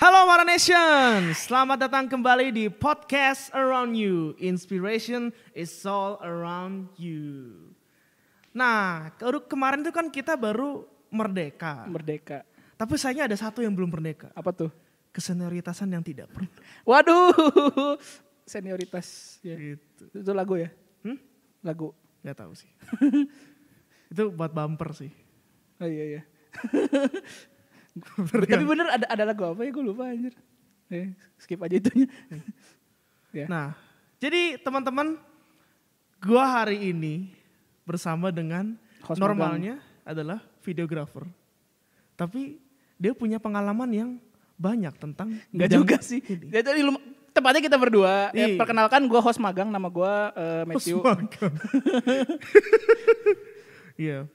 Halo Mara Nation, selamat datang kembali di Podcast Around You. Inspiration is all around you. Nah, kemarin itu kan kita baru merdeka. Merdeka. Tapi sayangnya ada satu yang belum merdeka. Apa tuh? Kesenioritasan yang tidak pernah. Waduh, senioritas. Ya. Gitu. Itu lagu ya? Lagu? Gak tahu sih. Itu buat bumper sih. Oh iya. Tapi bener ada lagu apa ya, gue lupa anjir. Skip aja itunya. Ya. Nah, jadi teman-teman, gua hari ini bersama dengan Host normalnya adalah videographer. Tapi dia punya pengalaman yang banyak tentang Enggak bidang juga sih. ini. Jadi tepatnya kita berdua. Iya. Perkenalkan, gue host magang, nama gue Matthew. Iya.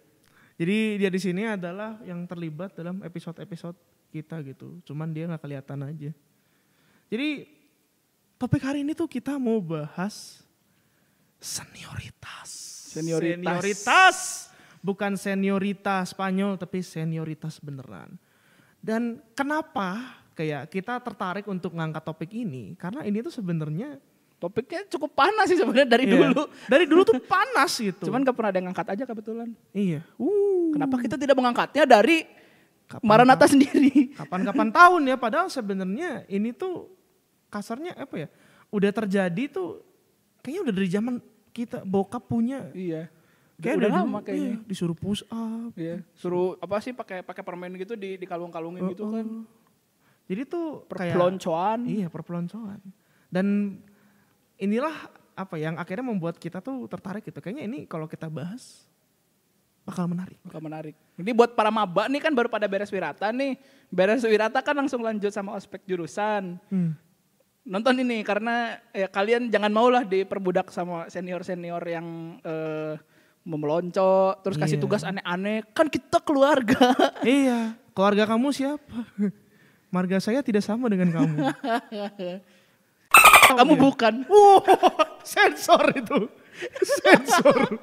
Jadi dia di sini adalah yang terlibat dalam episode-episode kita gitu. Cuman dia nggak kelihatan aja. Jadi topik hari ini tuh kita mau bahas senioritas. Senioritas. Bukan senioritas Spanyol tapi senioritas beneran. Dan kenapa kayak kita tertarik untuk ngangkat topik ini? Karena ini tuh sebenarnya Topiknya cukup panas sih sebenarnya dari dulu. Dari dulu tuh panas gitu. Cuman gak pernah ada yang ngangkat aja kebetulan. Iya. Kenapa kita tidak mengangkatnya dari Maranatha sendiri? Kapan-kapan tahun ya, padahal sebenarnya ini tuh kasarnya apa ya? Udah terjadi tuh kayaknya udah dari zaman kita bokap punya. Iya. Kayak udah dari lama dulu, kayaknya. iya, disuruh push up. Iya. Suruh apa sih pakai permen gitu di kalung-kalungin gitu kan. Jadi tuh kayak Perpeloncoan. Iya, perpeloncoan. Dan inilah apa yang akhirnya membuat kita tuh tertarik gitu. Kayaknya ini kalau kita bahas bakal menarik. Bakal menarik. Ini buat para maba nih kan baru pada beres wirata nih. Beres wirata kan langsung lanjut sama ospek jurusan. Nonton ini karena ya kalian jangan maulah diperbudak sama senior-senior yang memelonco. Terus kasih Iya. tugas aneh-aneh. Kan kita keluarga. Iya, keluarga kamu siapa? Marga saya tidak sama dengan kamu. Kamu bukan. Wow, sensor itu. Sensor.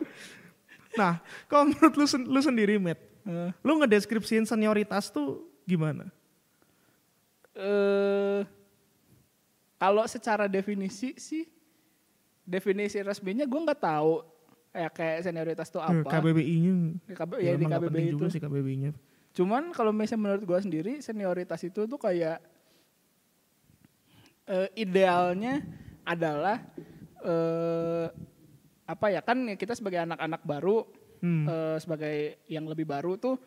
Nah, kalau menurut lu sendiri, Matt, lu ngedeskripsiin senioritas tuh gimana? Kalau secara definisi sih, definisi resminya gue nggak tahu kayak senioritas itu apa. KBBI-nya. Ya di emang nggak KBBI penting itu. juga sih KBBI-nya. Cuman kalau misalnya menurut gue sendiri senioritas itu tuh kayak idealnya adalah apa ya, kan kita sebagai anak-anak baru, sebagai yang lebih baru tuh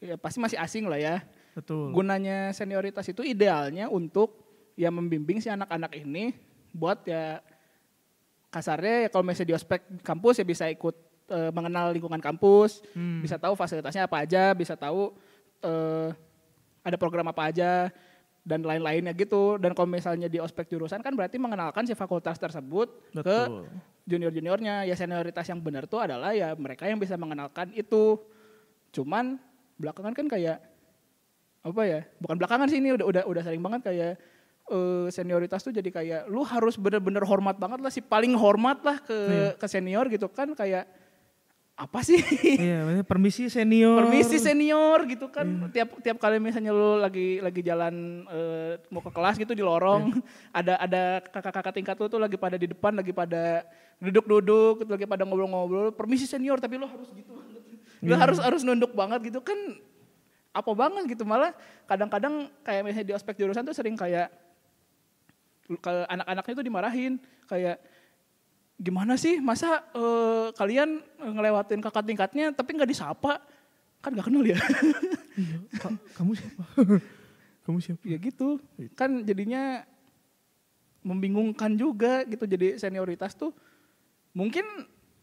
ya pasti masih asing lah ya. Betul. Gunanya senioritas itu idealnya untuk ya membimbing si anak-anak ini buat ya kasarnya ya kalau misalnya di ospek kampus ya bisa ikut mengenal lingkungan kampus, bisa tahu fasilitasnya apa aja, bisa tahu ada program apa aja dan lain-lainnya gitu. Dan kalau misalnya di ospek jurusan kan berarti mengenalkan si fakultas tersebut ke junior-juniornya. Ya senioritas yang benar tuh adalah ya mereka yang bisa mengenalkan itu. Cuman belakangan kan kayak apa ya? Bukan belakangan sih, ini udah sering banget kayak senioritas tuh jadi kayak lu harus bener-bener hormat banget lah, si paling hormat lah ke senior gitu kan, kayak apa sih? Iya, permisi senior. Permisi senior gitu kan. Tiap kali misalnya lu lagi jalan mau ke kelas gitu di lorong, ada kakak-kakak tingkat lu tuh lagi pada di depan, lagi pada duduk-duduk, lagi pada ngobrol-ngobrol, permisi senior, tapi lu harus gitu. Lu harus nunduk banget gitu kan. Apa banget gitu, malah kadang-kadang kayak misalnya di ospek jurusan tuh sering kayak kalau anak-anaknya tuh dimarahin kayak gimana sih masa kalian ngelewatin kakak tingkatnya tapi nggak disapa, kan nggak kenal ya. Iya, kamu siapa? Kamu siapa? Ya gitu kan, jadinya membingungkan juga gitu. Jadi senioritas tuh mungkin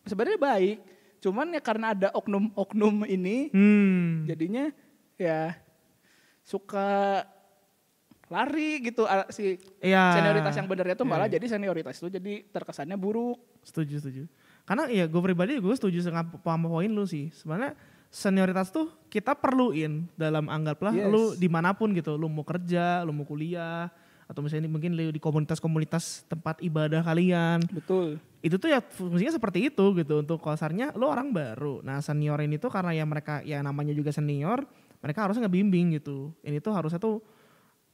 sebenarnya baik, cuman ya karena ada oknum-oknum ini jadinya ya suka lari gitu si senioritas yang benernya tuh malah jadi senioritas itu jadi terkesannya buruk. Setuju. Karena ya gue pribadi gue setuju sama poin lu sih. Sebenarnya senioritas tuh kita perluin dalam anggaplah lu dimanapun gitu. Lu mau kerja, lu mau kuliah, atau misalnya mungkin lu di komunitas-komunitas tempat ibadah kalian. Betul. Itu tuh ya fungsinya seperti itu gitu. Untuk kasarnya lu orang baru. Nah senior ini tuh karena ya mereka ya namanya juga senior, mereka harusnya ngebimbing gitu. Ini tuh harusnya tuh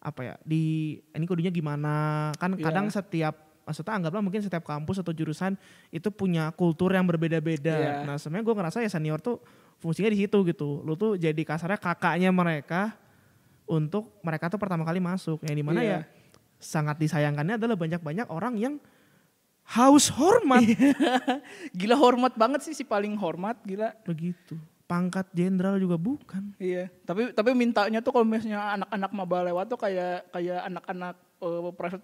ini kodenya gimana. Kan kadang maksudnya anggaplah mungkin setiap kampus atau jurusan itu punya kultur yang berbeda-beda. Nah sebenarnya gue ngerasa ya senior tuh fungsinya di situ gitu. Lu tuh jadi kasarnya kakaknya mereka untuk mereka tuh pertama kali masuk. Yang dimana ya sangat disayangkannya adalah banyak-banyak orang yang haus hormat. Gila hormat banget sih, si paling hormat, gila. Begitu. Pangkat jenderal juga bukan. Iya, tapi mintanya tuh kalau misalnya anak-anak maba lewat tuh kayak anak-anak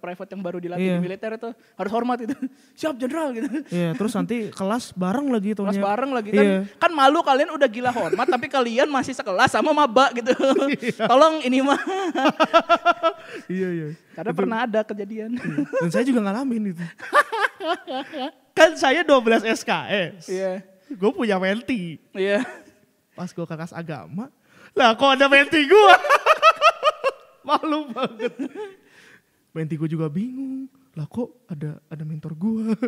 private yang baru dilatih di militer itu harus hormat itu. Siap jenderal gitu. Iya, terus nanti kelas bareng lagi tuh. Kelas bareng lagi kan. Kan malu kalian udah gila hormat tapi kalian masih sekelas sama maba gitu. Tolong ini mah. Iya. Karena itu pernah ada kejadian. Dan saya juga ngalamin itu. Kan saya 12 SKS. Iya. Gue punya menti. Iya. Pas gue ke kelas agama, lah kok ada menti gue? Malu banget. Menti gue juga bingung, lah kok ada mentor gue?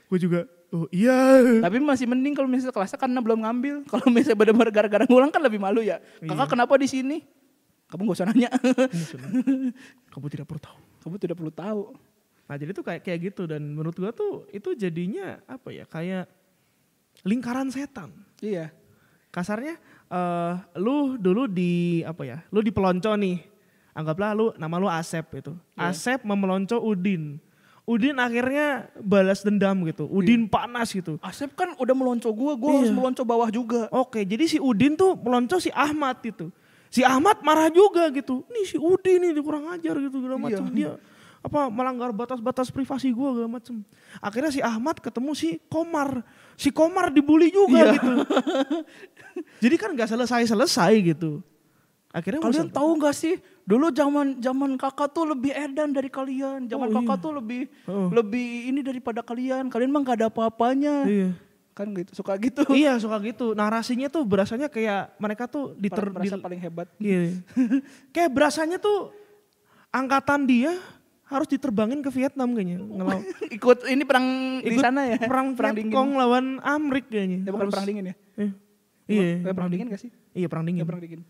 Gue juga, oh iya. Tapi masih mending kalau misalnya kelasnya karena belum ngambil. Kalau misalnya benar-benar gara-gara ngulang kan lebih malu ya. Kakak kenapa di sini? Kamu gak usah nanya. Kamu tidak perlu tahu. Kamu tidak perlu tahu. Nah jadi tuh kayak gitu, dan menurut gue tuh itu jadinya kayak lingkaran setan. Iya. Kasarnya lu dulu lu di pelonco nih. Anggaplah nama lu Asep itu. Asep memelonco Udin. Udin akhirnya balas dendam gitu. Udin panas gitu. Asep kan udah melonco gue harus melonco bawah juga. Oke, jadi si Udin tuh melonco si Ahmad gitu. Si Ahmad marah juga gitu. Nih si Udin nih kurang ajar gitu segala macam. Dia melanggar batas-batas privasi gue segala macam. Akhirnya si Ahmad ketemu si Komar. Si Komar dibully juga gitu. Jadi kan gak selesai gitu. Akhirnya kalian tahu gak sih? Dulu zaman kakak tuh lebih edan dari kalian. Kakak tuh lebih ini daripada kalian. Kalian mah gak ada apa-apanya. Iya. Kan gitu, suka gitu. Iya suka gitu. Narasinya tuh berasanya kayak mereka tuh merasa paling hebat. Iya. Kayak berasanya tuh angkatan dia harus diterbangin ke Vietnam kayaknya. Ikut ini perang di sana ya? Perang Vietcong lawan Amrik kayaknya. Ya bukan perang dingin ya? Iya. Perang dingin gak sih? Iya perang dingin. Perang dingin.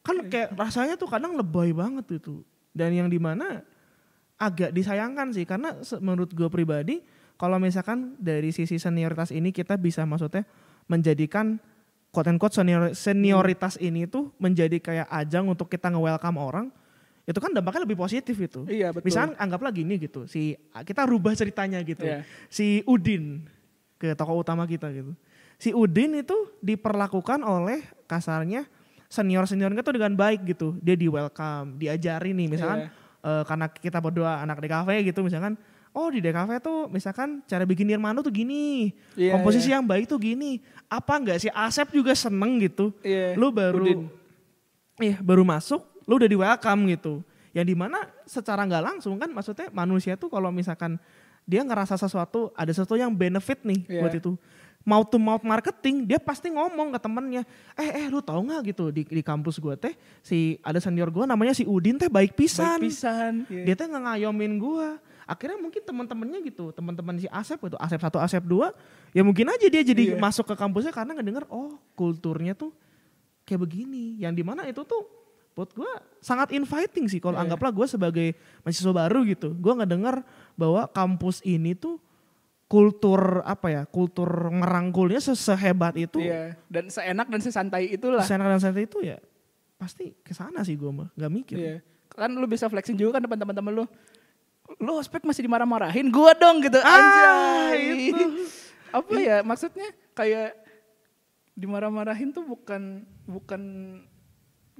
Kan kayak rasanya tuh kadang lebay banget itu. Dan yang dimana agak disayangkan sih. Karena menurut gue pribadi, kalau misalkan dari sisi senioritas ini kita bisa maksudnya menjadikan quote and quote senioritas ini tuh menjadi kayak ajang untuk kita nge-welcome orang. Itu kan dampaknya lebih positif itu. Iya betul. Misalkan anggaplah gini gitu, kita rubah ceritanya gitu. Yeah. Si Udin ke tokoh utama kita gitu. Si Udin itu diperlakukan oleh kasarnya senior-seniornya tuh dengan baik gitu. Dia di welcome, diajari nih misalkan karena kita berdua anak DKV gitu misalkan. Oh di DKV tuh misalkan cara bikin Nirmano tuh gini. Yeah, komposisi yang baik tuh gini. Apa enggak si Asep juga seneng gitu. Yeah. Lu baru masuk. Lu udah di welcome gitu. Yang dimana secara gak langsung kan maksudnya manusia tuh kalau misalkan dia ngerasa ada sesuatu yang benefit nih buat itu. Mouth to mouth marketing dia pasti ngomong ke temennya. Lu tau gak gitu di kampus gue teh ada senior gue namanya si Udin teh baik pisan. Yeah. Dia teh ngayomin gue. Akhirnya mungkin teman-temannya gitu. Teman-teman si Asep itu. Asep 1, Asep 2. Ya mungkin aja dia jadi masuk ke kampusnya karena ngedenger kulturnya tuh kayak begini. Yang dimana itu tuh buat gue sangat inviting sih kalau anggaplah gue sebagai mahasiswa baru gitu. Gue ngedengar bahwa kampus ini tuh kultur ngerangkulnya sehebat itu. Iya, dan seenak dan sesantai itulah. Seenak dan santai itu ya pasti kesana sih gue mah, gak mikir. Iya. Kan lu bisa flexing juga kan depan teman-teman lu. Lu ospek masih dimarah-marahin, gue dong gitu. Anjay. Itu. Apa ya maksudnya kayak dimarah-marahin tuh bukan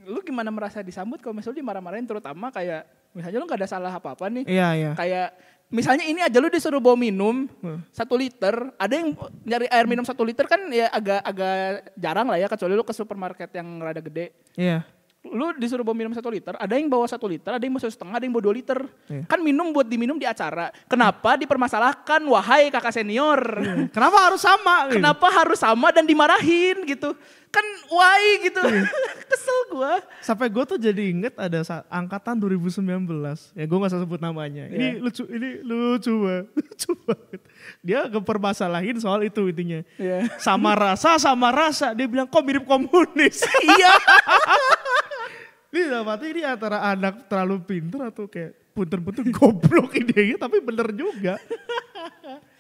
lu gimana merasa disambut kalau misalnya dimarah-marahin, terutama kayak misalnya lu gak ada salah apa-apa nih. Iya. Kayak misalnya ini aja lu disuruh bawa minum 1 liter, ada yang nyari air minum 1 liter kan ya agak jarang lah ya, kecuali lu ke supermarket yang rada gede. Iya. Lu disuruh bawa minum 1 liter, ada yang bawa 1 liter, ada yang bawa 1,5, ada yang bawa 2 liter. Iya. Kan minum buat diminum di acara. Kenapa dipermasalahkan, wahai kakak senior? Iya. Kenapa harus sama? Kenapa harus sama dan dimarahin gitu? Kan why gitu. Iya. Kesel gue. Sampai gue tuh jadi inget ada angkatan 2019. Ya gue gak usah sebut namanya. Ini lucu banget. Lucu banget. Dia kepermasalahin soal itu intinya. Yeah. Sama rasa. Dia bilang kok mirip komunis. Iya. Ini dapatnya ini antara anak terlalu pintar atau kayak punten-punten goblok idenya tapi bener juga.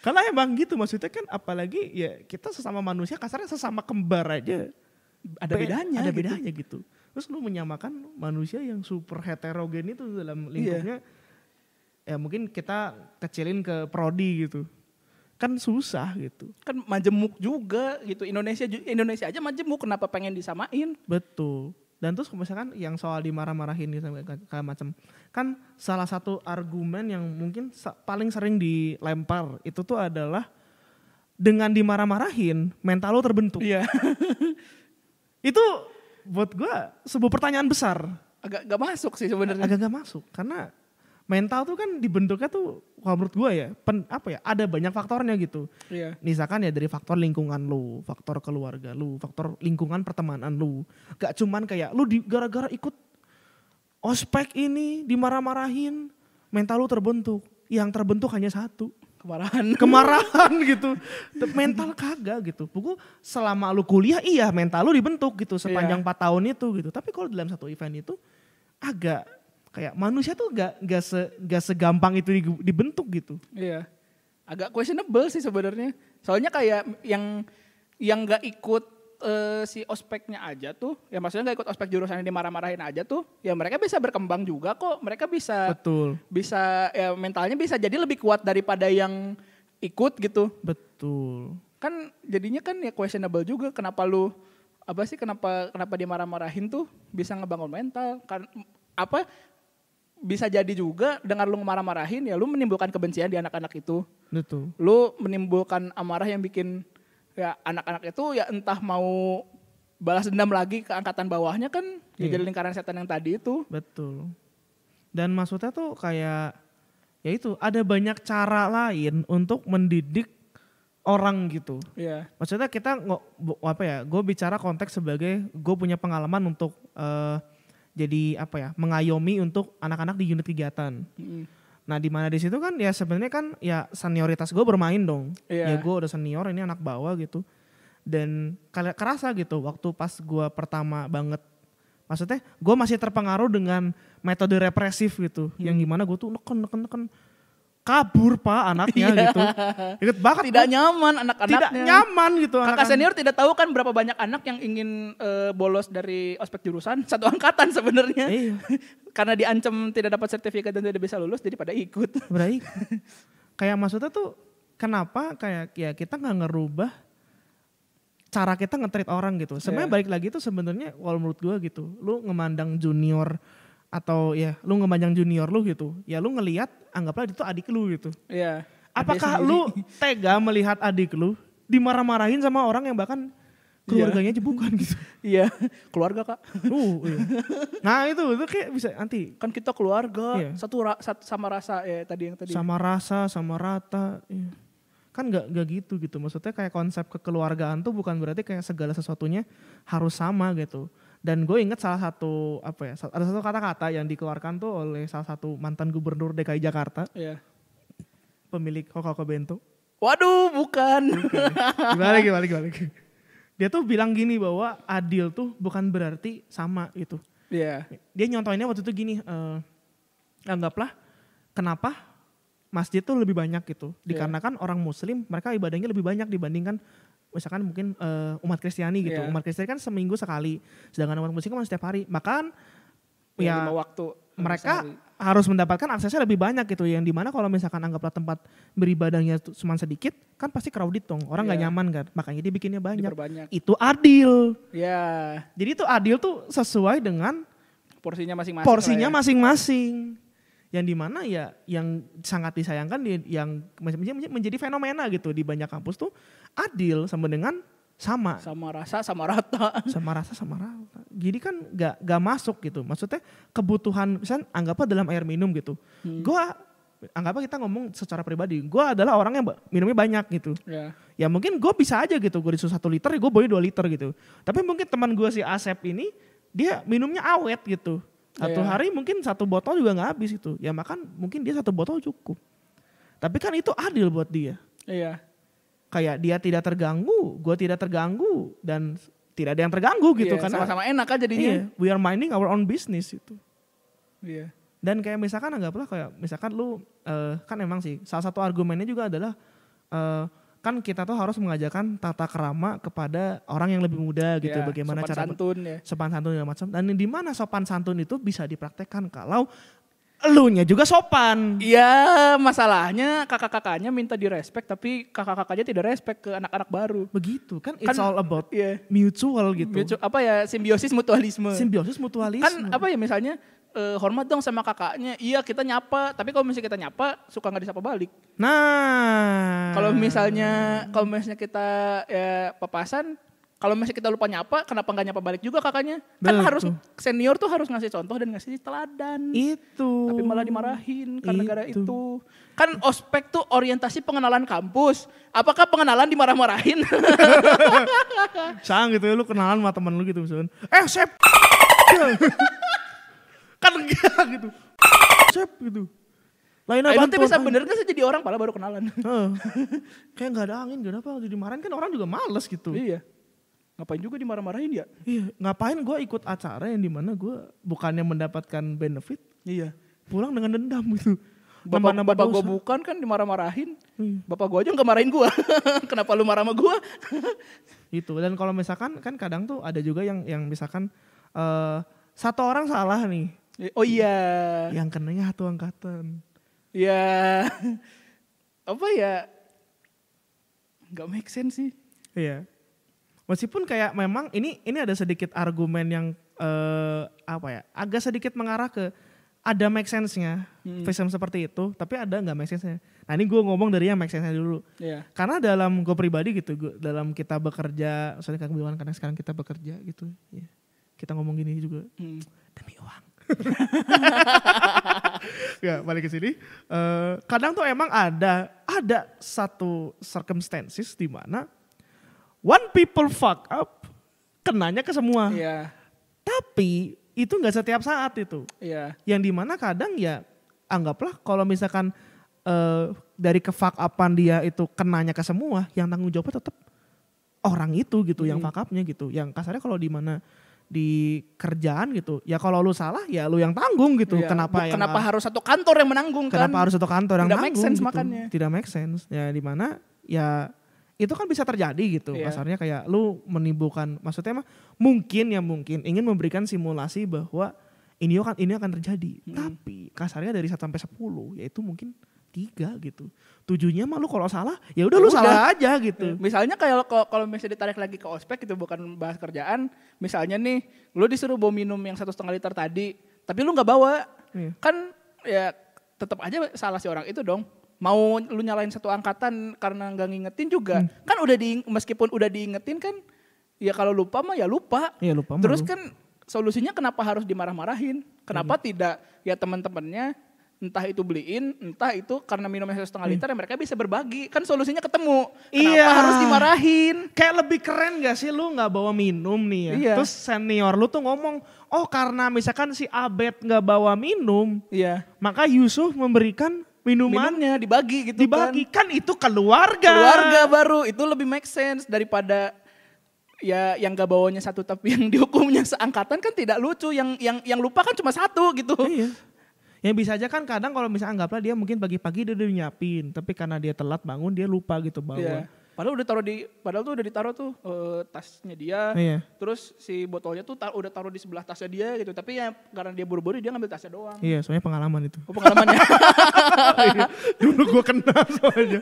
Karena emang gitu maksudnya kan apalagi ya kita sesama manusia kasarnya sesama kembar aja. Ada bedanya. Ada bedanya gitu. Terus lu menyamakan manusia yang super heterogen itu dalam lingkupnya. Ya mungkin kita kecilin ke prodi gitu. Kan susah gitu. Kan majemuk juga gitu. Indonesia aja majemuk, kenapa pengen disamain? Betul. Dan terus misalkan yang soal dimarah-marahin gitu kayak macam kan salah satu argumen yang mungkin paling sering dilempar itu tuh adalah dengan dimarah-marahin mental lo terbentuk. Iya. Itu buat gue sebuah pertanyaan besar. Agak gak masuk sih sebenarnya. Agak gak masuk karena mental tuh kan dibentuknya tuh kalau menurut gue ya ada banyak faktornya gitu. Iya. Misalkan ya dari faktor lingkungan lu, faktor keluarga lu, faktor lingkungan pertemanan lu. Gak cuman kayak lu gara-gara ikut ospek ini dimarah-marahin mental lu terbentuk. Yang terbentuk hanya satu. Kemarahan gitu. Mental kagak gitu. Pokoknya selama lu kuliah iya mental lu dibentuk gitu sepanjang 4 tahun itu gitu. Tapi kalau dalam satu event itu agak kayak manusia tuh gak segampang itu dibentuk gitu. Iya. Agak questionable sih sebenarnya. Soalnya kayak yang gak ikut si ospeknya aja tuh, ya maksudnya gak ikut ospek jurusan yang dimarah-marahin aja tuh, ya mereka bisa berkembang juga kok. Mereka bisa Betul. Bisa ya mentalnya bisa jadi lebih kuat daripada yang ikut gitu. Betul. Kan jadinya kan ya questionable juga kenapa dimarah-marahin tuh bisa ngebangun mental. Kan bisa jadi juga dengan lu marah-marahin ya lu menimbulkan kebencian di anak-anak itu. Betul. Lu menimbulkan amarah yang bikin ya anak-anak itu ya entah mau balas dendam lagi ke angkatan bawahnya kan ya jadi lingkaran setan yang tadi itu. Betul. Dan maksudnya tuh kayak ya itu ada banyak cara lain untuk mendidik orang gitu. Iya. Maksudnya kita gue bicara konteks sebagai gue punya pengalaman untuk jadi mengayomi untuk anak-anak di unit kegiatan. Nah di mana di situ kan ya sebenarnya kan ya senioritas gue bermain dong. Yeah. Ya gue udah senior ini anak bawah gitu. Dan kerasa gitu waktu pas gue pertama banget. Maksudnya gue masih terpengaruh dengan metode represif gitu. Yang gimana gue tuh neken. Kabur pak anaknya gitu. Ingat banget. Tidak nyaman anak-anaknya. Tidak nyaman gitu. Kakak senior tidak tahu kan berapa banyak anak yang ingin bolos dari ospek jurusan. Satu angkatan sebenarnya. Iya. Karena diancam tidak dapat sertifikat dan tidak bisa lulus jadi pada ikut. Kayak maksudnya tuh kenapa kayak ya kita gak ngerubah cara kita nge-treat orang gitu. Sebenarnya balik lagi tuh sebenarnya kalau menurut gue gitu. Lu ngemandang junior atau ya lu ngemandang junior lu gitu. Ya lu ngelihat anggaplah itu adik lu gitu. Iya. Apakah lu tega melihat adik lu dimarah-marahin sama orang yang bahkan keluarganya aja bukan gitu. Iya, keluarga kak. Iya. Nah itu kayak bisa nanti. Kan kita keluarga, satu sama rasa ya tadi. Sama rasa, sama rata. Iya. Kan gak gitu. Maksudnya kayak konsep kekeluargaan tuh bukan berarti kayak segala sesuatunya harus sama gitu. Dan gue inget salah satu ada satu kata-kata yang dikeluarkan tuh oleh salah satu mantan gubernur DKI Jakarta. Iya. Pemilik Coca-Cola Bento. Waduh, bukan. Gimana? Dia tuh bilang gini bahwa adil tuh bukan berarti sama gitu. Iya. Dia nyontohinnya waktu itu gini, anggaplah kenapa masjid tuh lebih banyak gitu. Dikarenakan orang muslim mereka ibadahnya lebih banyak dibandingkan misalkan mungkin umat Kristiani gitu. Umat Kristiani kan seminggu sekali, sedangkan umat muslim kan setiap hari. Maka ya 5 waktu mereka harus mendapatkan aksesnya lebih banyak gitu. Yang dimana kalau misalkan anggaplah tempat beribadahnya cuma sedikit, kan pasti crowded dong. Orang gak nyaman kan, makanya dia bikinnya banyak. Itu adil. Iya. Jadi itu adil tuh sesuai dengan porsinya masing-masing. Yang dimana ya yang sangat disayangkan yang menjadi fenomena gitu di banyak kampus tuh adil sama dengan sama rasa sama rata. Jadi kan gak masuk gitu. Maksudnya kebutuhan misalnya anggaplah dalam air minum gitu. Anggaplah kita ngomong secara pribadi. Gue adalah orang yang minumnya banyak gitu. Ya mungkin gue bisa aja gitu. Gue disuruh 1 liter gue boleh 2 liter gitu. Tapi mungkin teman gue si Asep ini dia minumnya awet gitu. 1 hari mungkin 1 botol juga gak habis itu. Ya makan mungkin dia 1 botol cukup. Tapi kan itu adil buat dia. Iya. Kayak dia tidak terganggu, gue tidak terganggu. Dan tidak ada yang terganggu gitu. Karena sama-sama enak kan jadinya. We are minding our own business itu. Iya. Dan kayak misalkan anggaplah kayak misalkan lu kan emang sih salah satu argumennya juga adalah kan kita tuh harus mengajarkan tata krama kepada orang yang lebih muda gitu, bagaimana sopan cara santun sopan santun dan macam. Dan di mana sopan santun itu bisa dipraktekkan kalau elunya juga sopan. Iya, masalahnya kakak-kakaknya minta direspek tapi kakak-kakaknya tidak respect ke anak-anak baru. Begitu kan, it's all about iya. mutual gitu. Simbiosis mutualisme. Simbiosis mutualisme. Kan apa ya misalnya hormat dong sama kakaknya. Iya kita nyapa, tapi kalau misalnya kita nyapa suka nggak disapa balik. Nah, Kalau misalnya kita ya papasan, kalau misalnya kita lupa nyapa, kenapa nggak nyapa balik juga kakaknya? Kan harus senior tuh harus ngasih contoh dan ngasih teladan. Itu. Tapi malah dimarahin karena gara itu. Kan ospek tuh orientasi pengenalan kampus. Apakah pengenalan dimarah-marahin? Sang gitu ya, lu kenalan sama temen lu gitu misalnya. Sep. Kan enggak gitu. Sep gitu. Lainnya nanti bisa bener gak sih jadi orang malah baru kenalan. Kayak gak ada angin, gak ada apa. Jadi dimarahin kan orang juga males gitu. Iya. Ngapain juga dimarah-marahin ya? Iya, ngapain gue ikut acara yang dimana gue bukannya mendapatkan benefit. Iya. Pulang dengan dendam gitu. Bapak gue bukan kan dimarah-marahin. Bapak gue aja gak marahin gue. Kenapa lu marah sama gue? Itu. Dan kalau misalkan kan kadang tuh ada juga yang misalkan satu orang salah nih. Oh iya. Yang kenanya satu angkatan. Iya. Apa ya? Gak make sense sih. Iya. Meskipun kayak memang ini ada sedikit argumen yang agak sedikit mengarah ke ada make sense-nya fashion seperti itu, tapi ada nggak make sense-nya. Nah ini gue ngomong dari yang make sense-nya dulu. Yeah. Karena dalam gue pribadi gitu, dalam kita bekerja, soalnya Kang Biwan karena sekarang kita bekerja gitu, ya. Kita ngomong gini juga demi uang. Ya balik ke sini. Kadang tuh emang ada satu circumstances di mana one people fuck up kenanya ke semua. Iya. Tapi itu nggak setiap saat itu. Iya. Yang dimana kadang ya anggaplah kalau misalkan dari ke fuck upan dia itu kenanya ke semua, yang tanggung jawabnya tetap orang itu gitu, yang fuck upnya gitu. Yang kasarnya kalau di mana di kerjaan gitu, ya kalau lu salah ya lu yang tanggung gitu. Iya. Kenapa harus satu kantor yang menanggung kan? Kenapa harus satu kantor yang tidak menanggung? Tidak make sense gitu. makanya. Tidak make sense. Ya di mana ya itu kan bisa terjadi gitu. Iya. Kasarnya kayak lu menimbulkan, maksudnya mah mungkin ingin memberikan simulasi bahwa ini akan terjadi. Tapi kasarnya dari 1 sampai 10 yaitu mungkin 3 gitu. 7-nya mah lu kalau salah ya udah lu salah aja gitu. Misalnya kayak kalau misalnya ditarik lagi ke ospek itu bukan bahas kerjaan. Misalnya nih lu disuruh bawa minum yang 1,5 liter tadi, tapi lu nggak bawa. Iya. Kan ya tetap aja salah si orang itu dong. Mau lu nyalain satu angkatan karena nggak ngingetin juga. Kan meskipun udah diingetin kan, ya kalau lupa mah ya lupa. Iya, lupa. Terus kan solusinya kenapa harus dimarah-marahin? Kenapa tidak ya teman-temannya entah itu beliin, entah itu karena minumnya 1,5 liter ya mereka bisa berbagi. Kan solusinya ketemu. Kenapa harus dimarahin? Kayak lebih keren gak sih lu gak bawa minum nih ya. Iya. Terus senior lu tuh ngomong, oh karena misalkan si Abed gak bawa minum, iya, maka Yusuf memberikan minumannya dibagi gitu kan itu keluarga. Keluarga baru itu lebih make sense daripada ya yang gak bawanya satu tapi yang dihukumnya seangkatan kan tidak lucu. Yang lupa kan cuma satu gitu. Iya. Yang bisa aja kan kadang kalau misalnya anggaplah dia mungkin pagi-pagi dia udah nyiapin, tapi karena dia telat bangun dia lupa gitu bawa. Iya. Padahal tuh udah ditaruh tuh tasnya dia. Iya. Terus si botolnya tuh udah taruh di sebelah tasnya dia gitu. Tapi ya karena dia buru-buru dia ngambil tasnya doang. Iya, soalnya pengalaman itu. Oh, pengalamannya. Dulu gue kena soalnya.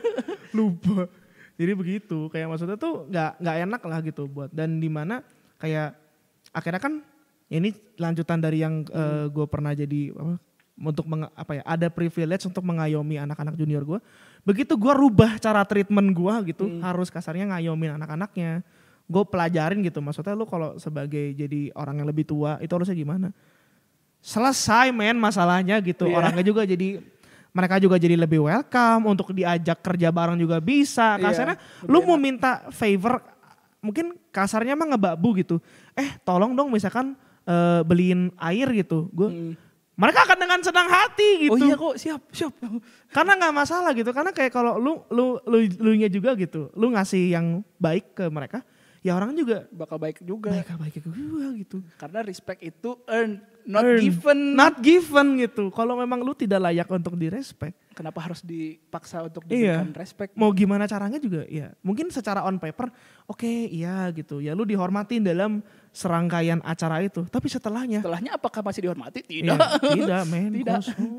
Lupa. Jadi begitu, kayak maksudnya tuh nggak enak lah gitu buat. Dan di mana kayak akhirnya kan ini lanjutan dari yang gue pernah jadi ada privilege untuk mengayomi anak-anak junior gue. Begitu gue rubah cara treatment gue gitu, harus kasarnya ngayomin anak-anaknya. Gue pelajarin gitu, maksudnya lu kalau sebagai jadi orang yang lebih tua itu harusnya gimana? Selesai masalahnya gitu. Yeah. Mereka juga jadi lebih welcome, untuk diajak kerja bareng juga bisa. Kasarnya lu mau minta favor, mungkin kasarnya mah ngebabu gitu. Tolong dong misalkan beliin air gitu. Mereka akan dengan senang hati gitu. Oh iya kok, siap. Karena gak masalah gitu. Karena kayak kalau lu nya juga gitu. Lu ngasih yang baik ke mereka. ya orang juga bakal baik juga. Baik ke gue gitu. Karena respect itu earned, not given. Not given gitu. Kalau memang lu tidak layak untuk direspect. Kenapa harus dipaksa untuk diberikan respect? Mau gimana caranya juga ya. Mungkin secara on paper, oke, iya gitu. Ya lu dihormatin dalam serangkaian acara itu. Tapi setelahnya Apakah masih dihormati? Tidak. Ya, tidak men. Tidak. Kosong.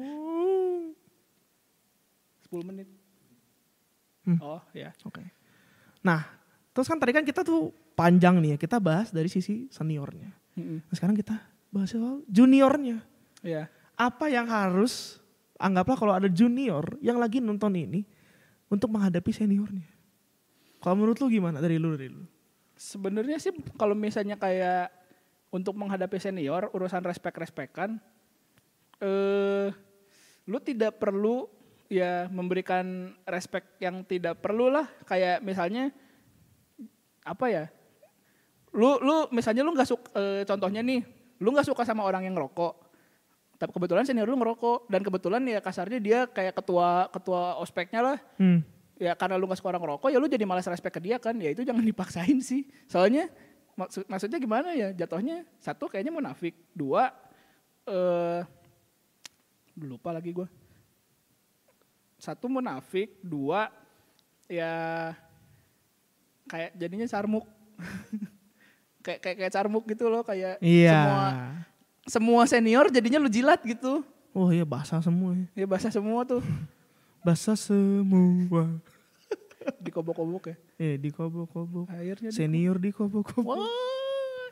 10 menit. Oh ya. Oke. Nah, terus kan tadi kan kita tuh panjang nih ya, kita bahas dari sisi seniornya. Nah, sekarang kita bahas soal juniornya. Iya. Apa yang harus, anggaplah kalau ada junior yang lagi nonton ini untuk menghadapi seniornya. Kalau menurut lu gimana dari lu? Sebenarnya sih kalau misalnya kayak untuk menghadapi senior, urusan respect-respectan, lu tidak perlu ya memberikan respect yang tidak perlu lah. Kayak misalnya apa ya, lu misalnya lu nggak suka, contohnya nih, lu nggak suka sama orang yang ngerokok, tapi kebetulan senior lu ngerokok dan kebetulan ya kasarnya dia kayak ketua ospeknya lah, ya karena lu nggak suka orang ngerokok ya lu jadi malas respect ke dia kan, ya itu jangan dipaksain sih, soalnya maksudnya gimana ya, jatuhnya satu kayaknya munafik, dua lupa lagi gue, satu munafik, dua ya kayak jadinya carmuk. kayak carmuk gitu loh, kayak semua senior jadinya lu jilat gitu. Oh iya, basah semua. Ya basah semua tuh. Basah semua. Dikobok-kobok ya. Dikobok-kobok. Airnya senior dikobok-kobok.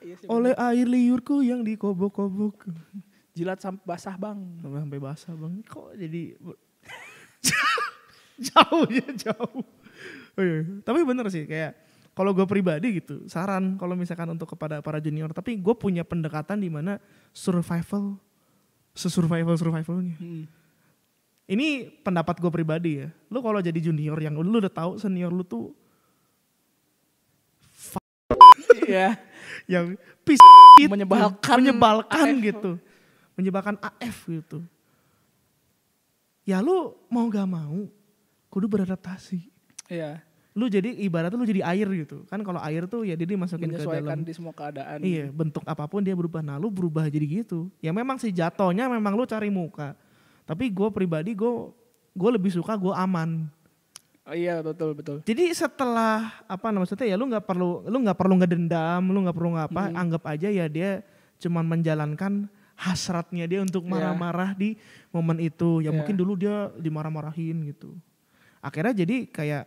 Iya sih, oleh air liurku yang dikobok-kobok. Jilat sampai basah bang. Sampai basah bang. Kok jadi jauh. Oh iya. Tapi bener sih kayak kalau gue pribadi gitu, saran kalau misalkan untuk kepada para junior, tapi gue punya pendekatan di mana survivalnya. Ini pendapat gue pribadi ya. Lu kalau jadi junior yang lu udah tahu senior lu tuh iya, yang menyebalkan gitu. Menyebalkan AF gitu. Ya lu mau gak mau kudu beradaptasi. Iya. Lu jadi ibaratnya lu jadi air gitu. Kan kalau air tuh ya dia dimasukin ke dalam. di semua keadaan. Iya, bentuk apapun dia berubah. Nah lu berubah jadi gitu. Ya memang sih jatuhnya memang lu cari muka. Tapi gue pribadi gue lebih suka gue aman. Oh iya, betul. Jadi setelah maksudnya ya lu nggak perlu ngedendam, lu nggak perlu ngapa, anggap aja ya dia cuman menjalankan hasratnya dia untuk marah-marah di momen itu. Ya mungkin dulu dia dimarah-marahin gitu. Akhirnya jadi kayak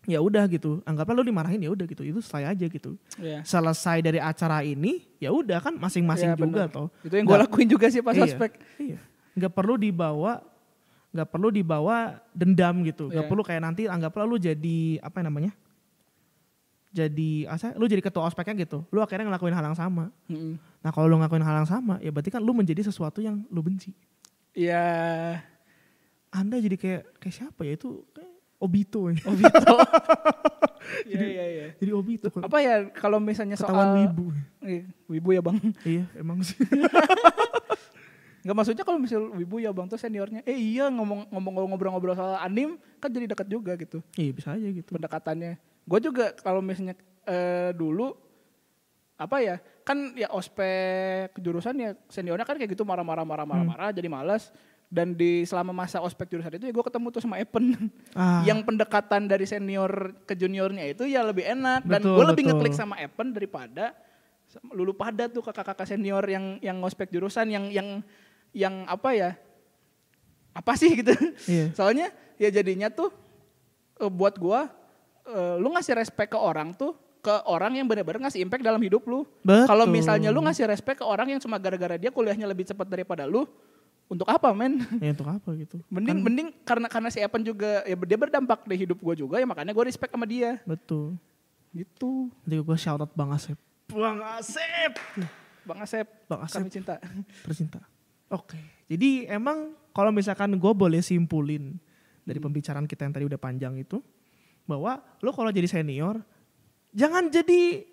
ya udah gitu, anggaplah lu dimarahin ya udah gitu, itu selesai aja gitu. Selesai dari acara ini ya udah kan masing-masing juga toh. Itu yang gue lakuin juga sih pas ospek. Iya. Nggak perlu dibawa dendam gitu. Nggak perlu kayak nanti anggaplah lu jadi lu jadi ketua ospeknya gitu, lu akhirnya ngelakuin hal yang sama. Nah kalau lu ngelakuin hal yang sama ya berarti kan lu menjadi sesuatu yang lu benci. Iya. Anda jadi kayak siapa ya, itu kayak Obito ya. Iya. Jadi Obito. Apa ya kalau misalnya ketahuan soal wibu. Wibu ya bang. Iya emang sih. Nggak, maksudnya kalau misal wibu ya bang tuh seniornya. Iya ngobrol-ngobrol soal anim kan jadi dekat juga gitu. Iya bisa aja gitu. Pendekatannya. Gue juga kalau misalnya dulu kan ya ospek jurusan ya seniornya kan kayak gitu marah-marah jadi malas. Dan selama masa ospek jurusan itu ya gue ketemu tuh sama Epen. Yang pendekatan dari senior ke juniornya itu ya lebih enak. Dan gue lebih ngeklik sama Epen daripada lulu pada tuh kakak-kakak senior yang ospek jurusan yang apa sih gitu. Yeah. Soalnya ya jadinya tuh buat gue lu ngasih respect ke orang tuh, ke orang yang benar-benar ngasih impact dalam hidup lu. Kalau misalnya lu ngasih respect ke orang yang cuma gara-gara dia kuliahnya lebih cepat daripada lu, untuk apa men? Ya untuk apa gitu. Mending karena si Evan juga ya dia berdampak di hidup gue juga ya, makanya gue respect sama dia. Betul. Gitu. Jadi gue shout out Bang Asep. Bang Asep. Kami cinta. Tercinta. Oke. Jadi emang kalau misalkan gue boleh simpulin dari pembicaraan kita yang tadi udah panjang itu, bahwa lo kalau jadi senior jangan jadi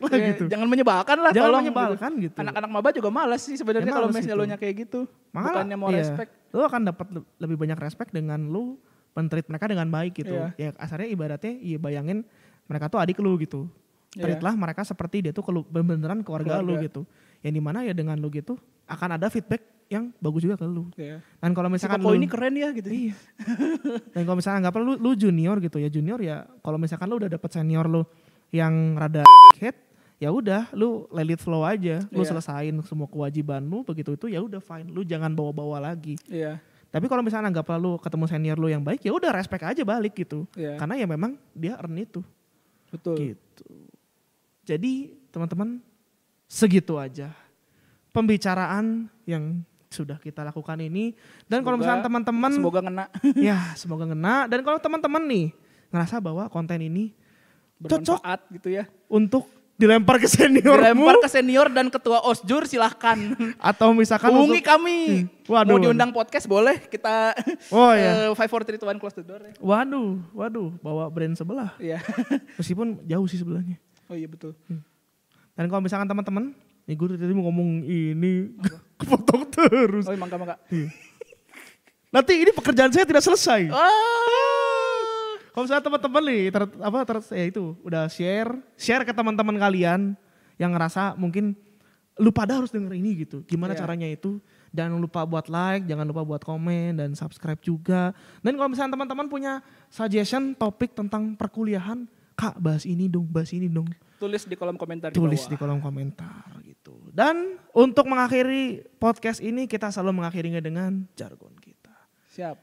lah gitu. Jangan menyebalkan lah. Jangan menyebalkan gitu. Anak-anak maba juga malas sih sebenarnya kalau misalnya lo kayak gitu. Bukannya mau respect. Lo akan dapat lebih banyak respect dengan lo men-treat mereka dengan baik gitu. Ya kasarnya ibaratnya bayangin mereka tuh adik lu gitu. Treatlah mereka seperti dia tuh beneran keluarga lu gitu. Yang dimana ya dengan lu gitu akan ada feedback yang bagus juga ke lu. Dan kalau misalkan si Koko ini keren ya gitu. Iya. Dan kalau misalkan nggak perlu lu junior gitu ya, junior ya kalau misalkan lu udah dapet senior lu yang rada head, ya udah lu let it flow aja. Lu selesain semua kewajiban lu, begitu itu ya udah fine. Lu jangan bawa-bawa lagi. Iya. Tapi kalau misalnya nggak perlu ketemu senior lu yang baik, ya udah respect aja balik gitu. Karena ya memang dia earn itu. Betul. Gitu. Jadi teman-teman segitu aja pembicaraan yang sudah kita lakukan ini. Dan kalau misalnya teman-teman semoga ngena. Ya semoga ngena. Dan kalau teman-teman nih ngerasa bahwa konten ini cocok gitu ya untuk dilempar ke senior, dan ketua Osjur silahkan. Atau misalkan hubungi kami. Waduh, mau diundang podcast boleh kita. 5, 4, 3, 2, 1 close the door ya. Waduh bawa brand sebelah. Iya. Meskipun jauh sih sebelahnya. Oh iya betul. Dan kalau misalkan teman-teman, nih gue tadi mau ngomong ini kepotong terus. Oh mangga. Nanti ini pekerjaan saya tidak selesai. Kalau misalnya teman-teman nih, ya itu udah share ke teman-teman kalian yang ngerasa mungkin lu pada harus denger ini gitu. Gimana caranya itu? Jangan lupa buat like, jangan lupa buat komen dan subscribe juga. Dan kalau misalnya teman-teman punya suggestion topik tentang perkuliahan, Kak bahas ini dong. Tulis di kolom komentar di kolom komentar gitu. Dan untuk mengakhiri podcast ini kita selalu mengakhirinya dengan jargon kita. Siap.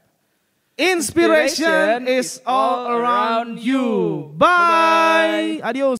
Inspiration is all around you. Bye. Adios.